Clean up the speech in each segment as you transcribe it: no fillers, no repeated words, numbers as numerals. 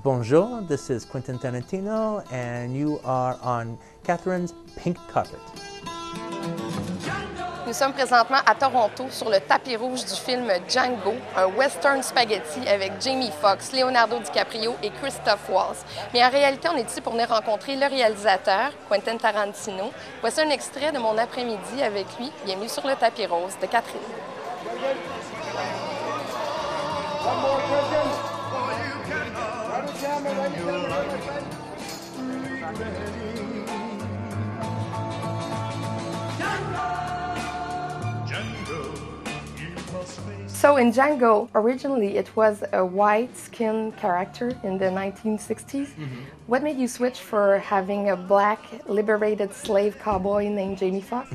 Bonjour, this is Quentin Tarantino, and you are on Catherine's Pink Carpet. Nous sommes présentement à Toronto sur le tapis rouge du film Django, un western spaghetti avec Jamie Foxx, Leonardo Di Caprio et Christoph Waltz. Mais en réalité, on est ici pour venir rencontrer le réalisateur, Quentin Tarantino. Voici un extrait de mon après-midi avec lui. Bienvenue sur le tapis rose de Catherine. So in Django, originally it was a white-skinned character in the 1960s. What made you switch for having a black, liberated slave cowboy named Jamie Foxx?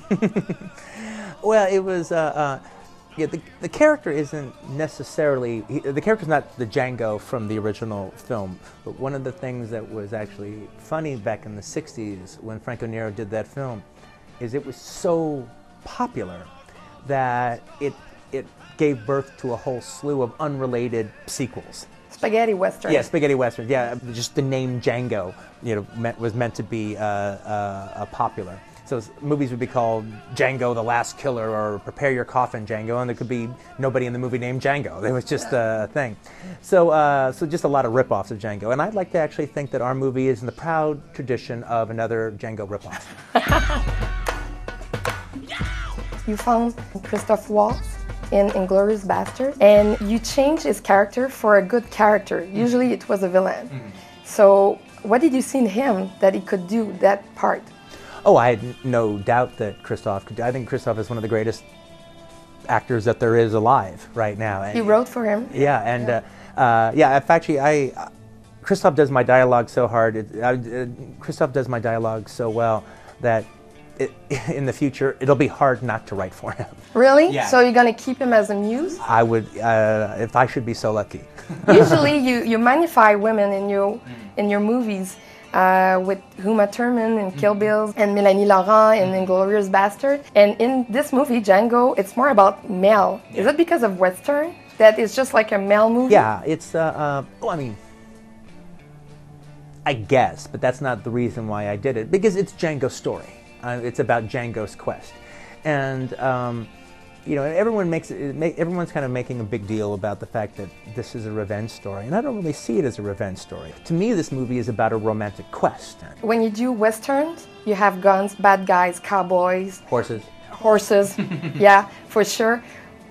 Well, it was, yeah, the character isn't necessarily, the character's not the Django from the original film, but one of the things that was actually funny back in the 60s when Franco Nero did that film is it was so popular that it gave birth to a whole slew of unrelated sequels. Spaghetti Western. Yeah, spaghetti Western. Yeah, just the name Django, was meant to be popular. So movies would be called Django the Last Killer or Prepare Your Coffin Django, and there could be nobody in the movie named Django. It was just a thing. So just a lot of rip-offs of Django. And I'd like to actually think that our movie is in the proud tradition of another Django rip-off. You found Christoph Waltz in Inglourious Basterds, and you changed his character for a good character. Usually it was a villain. So what did you see in him that he could do that part? Oh, I had no doubt that Christoph could do. I think Christoph is one of the greatest actors that there is alive right now. You wrote for him? Yeah, and yeah, in fact, Christoph does my dialogue so hard. Christoph does my dialogue so well that in the future, it'll be hard not to write for him. Really? Yeah. So you're going to keep him as a muse? I would, if I should be so lucky. Usually you magnify women in your movies with Uma Thurman in Kill Bill and Mélanie Laurent in Inglourious Basterds. And in this movie, Django, it's more about male. Is it because of Western that it's just like a male movie? Yeah, it's, well, I mean, I guess, but that's not the reason why I did it, because it's Django's story. It's about Django's quest, and everyone's kind of making a big deal about the fact that this is a revenge story, and I don't really see it as a revenge story. To me, this movie is about a romantic quest. When you do westerns, you have guns, bad guys, cowboys, horses. Yeah, for sure.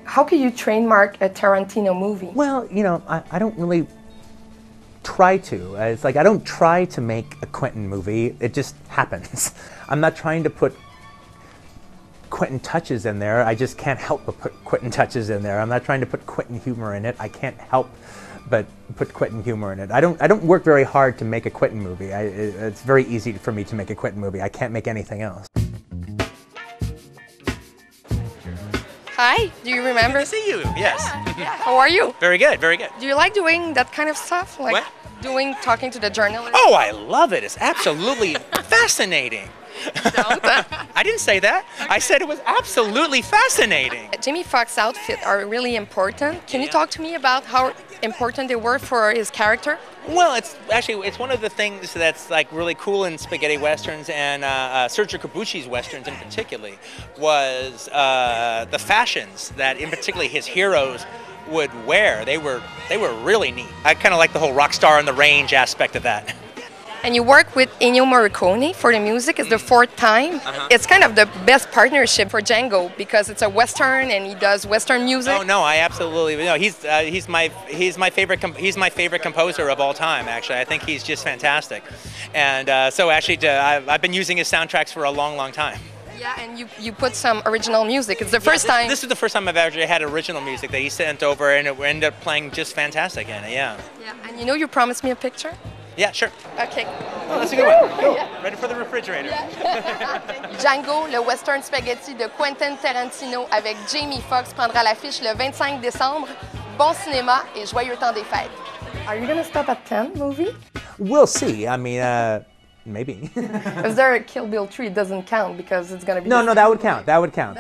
How can you trademark a Tarantino movie? Well, I don't really try to. It's like I don't try to make a Quentin movie. It just happens. I'm not trying to put Quentin touches in there. I just can't help but put Quentin touches in there. I'm not trying to put Quentin humor in it. I can't help but put Quentin humor in it. I don't work very hard to make a Quentin movie. It's very easy for me to make a Quentin movie. I can't make anything else. Hi, do you remember? Good to see you, yes. Yeah. How are you? Very good, very good. Do you like doing that kind of stuff? Like what? Talking to the journalists? Oh, I love it. It's absolutely fascinating. I didn't say that. Okay. I said it was absolutely fascinating. Jamie Foxx's outfits are really important. Can you talk to me about how important they were for his character? Well, it's one of the things that's like really cool in spaghetti westerns and Sergio Corbucci's westerns in particular was the fashions that in particular his heroes would wear. They were really neat. I kind of like the whole rock star on the range aspect of that. And you work with Ennio Morricone for the music. It's the fourth time. It's kind of the best partnership for Django because it's a western and he does western music. Oh no, I absolutely no. He's my favorite composer of all time. Actually, I think he's just fantastic. And so actually, I've been using his soundtracks for a long time. Yeah, and you put some original music. It's the first time. This is the first time I've actually had original music that he sent over, and it ended up playing just fantastic in it. Yeah. Yeah, and you promised me a picture. Yeah, sure. Okay. Oh, that's a good one. Cool. Yeah. Ready for the refrigerator. Yeah. Django, le western spaghetti de Quentin Tarantino avec Jamie Foxx prendra l'affiche le 25 décembre. Bon cinéma et joyeux temps des fêtes. Are you going to stop at 10 movie? We'll see. I mean, maybe. Is there a Kill Bill 3? It doesn't count because it's going to be... No, that would count. That would count.